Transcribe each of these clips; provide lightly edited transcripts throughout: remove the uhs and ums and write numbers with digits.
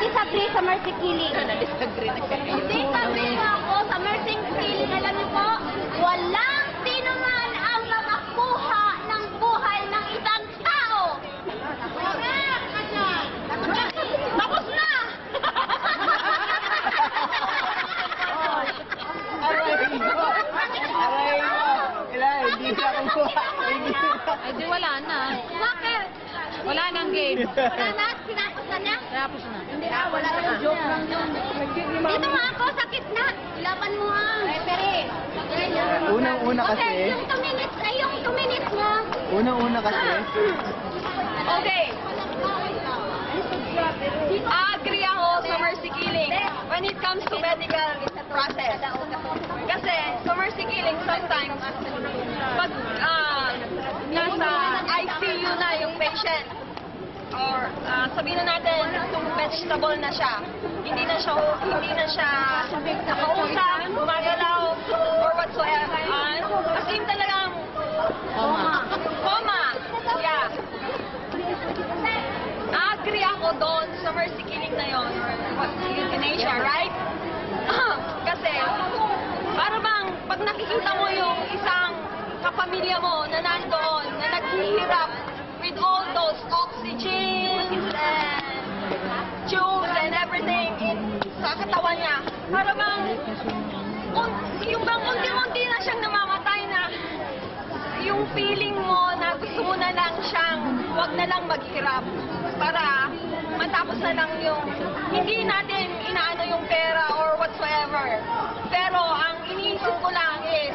disagree sa mercy killing. Na-disagree na siya ngayon. Disagree po ako sa mercy killing. Alam niyo po, walang sino man ang makakuha ng buhay ng isang tao. Tapos na! Aray mo! Kailangan, hindi siya kumuha. Ay, di wala na. Bakit? Wala nang game. Wala na? Sinapos na niya? Tapos na. Hindi na, wala na. Joke lang yun. Dito nga ako, sakit na. Ilaban mo ang referee. Unang-una kasi. Okay, yung 2 minutes, ay yung 2 minutes mo. Unang-una kasi. Okay. Agree ako sa mercy killing when it comes to medical process. Kasi sa mercy killing, sometimes, pag nasa ICU na yung patient, or sabihin na natin, vegetable na siya, hindi na siya nakausap, gumagalaw, or whatsoever. As in talagang coma. Yeah. Agree ako doon sa mercy killing na yon, or euthanasia, right? Kasi, para bang pag nakikita mo yung isang kapamilya mo na nandoon, na naghihirap with all those oxygen and tubes and everything sa katawan niya, para bang yung bang unti-unti na siyang namamatay na yung feeling mo na gusto mo na lang siyang wag na lang maghirap para matapos na lang yung hindi natin inaano yung pera or whatsoever. Pero ang iniisip ko lang is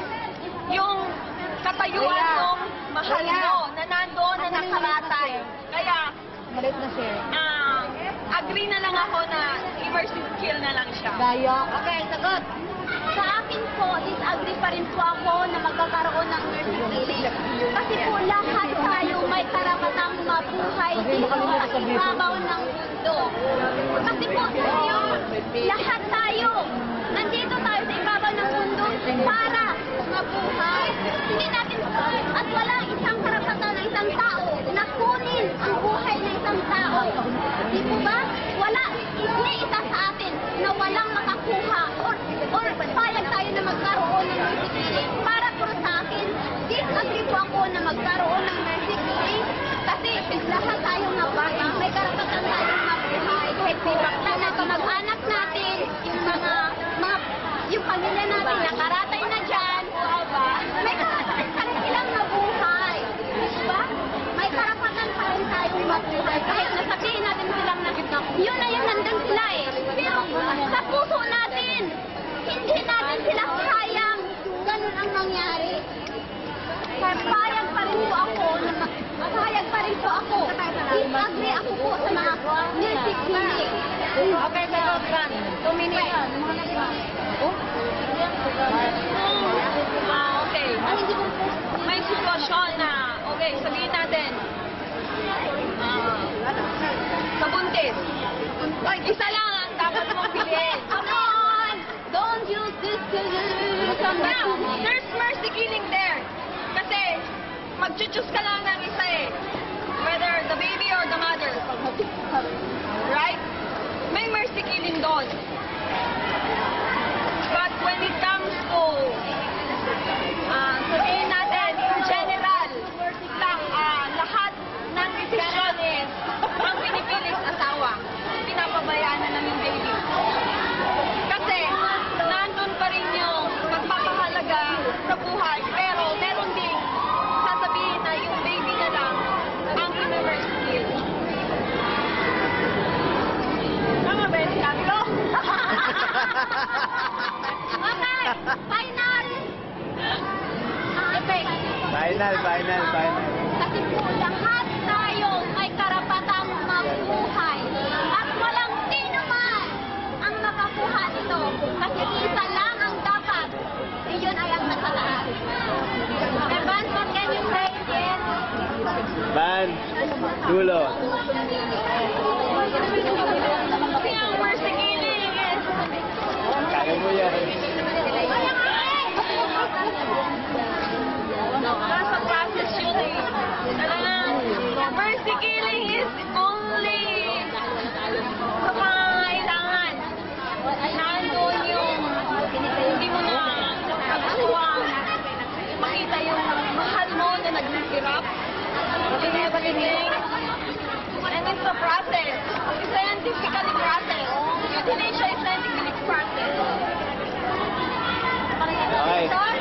yung katayuan ng mahal mo na nandoon na nakaratay. Kaya Malit na siya. agree na lang ako na immersive kill na lang siya. Gaya. Okay, sagot. Sa akin po, disagree pa rin po ako na magkakaroon ng mercy killing. Kasi po lahat tayo may karapatang mabuhay dito sa ibabaw ng mundo. Kasi po, lahat tayo, nandito tayo sa ibabaw ng mundo para mabuhay. Hindi natin, at walang isang karapatan ng isang tao na kunin ang buhay ng isang tao. Di po ba? Wala, hindi isa sa atin na walang makakuha or payag tayo na magkaroon ng mercy killing. Para po sa akin, disagree po ako na magkaroon ng mercy killing kasi lahat tayo na bata, may karapatan tayo na buhay. Kahit na kamag-anak natin, yung pamilya natin nakaratay na dyan, may karapatan pa rin silang mabuhay. Diba? May karapatan pa rin tayong mabuhay. Kahit nasabihin natin silang na yun na yun, nandun sila eh. Pero sa puso natin, hindi natin sila kayang ganun ang mangyari. Payag pa rin po ako. Disagree ako po sa mga mercy killing. Okay, sagot, Fran. 2 minutes. Okay. May sitwasyon na, okay, sabihin natin, sa buntis. Isa lang ang dapat mong piliin. Come on! Don't use this to Now, there's mercy killing there. Kasi, mag-choose ka lang ng isa eh. Whether the baby or the mother. Right? May mercy killing doon. But when it comes to, sabihin natin, in general, lahat ng decision is, ang pinipiling asawa, pinapabayaan na lang yung baby. Kasi, nandun pa rin yung pagpapahalaga sa buhay, pero meron ding sasabihin na yung baby na lang ang universe kill. Tama ba yung sinabi ko? Okay, final! Okay. Final. Kasi po lahat tayo may karapatang mabuhay. At walang sino man ang makakuha nito. Kasi isa lang ang dapat. Iyon ay ang nasa taas. Evan, what can you say again? Ban. Dulo. Kasi ang mercy killing is, Kaya mo yan. nasa process yun eh. Talagang, mercy killing is only sa mga everything. And it's a process. It's scientifically process. Euthanasia is scientific process. Okay.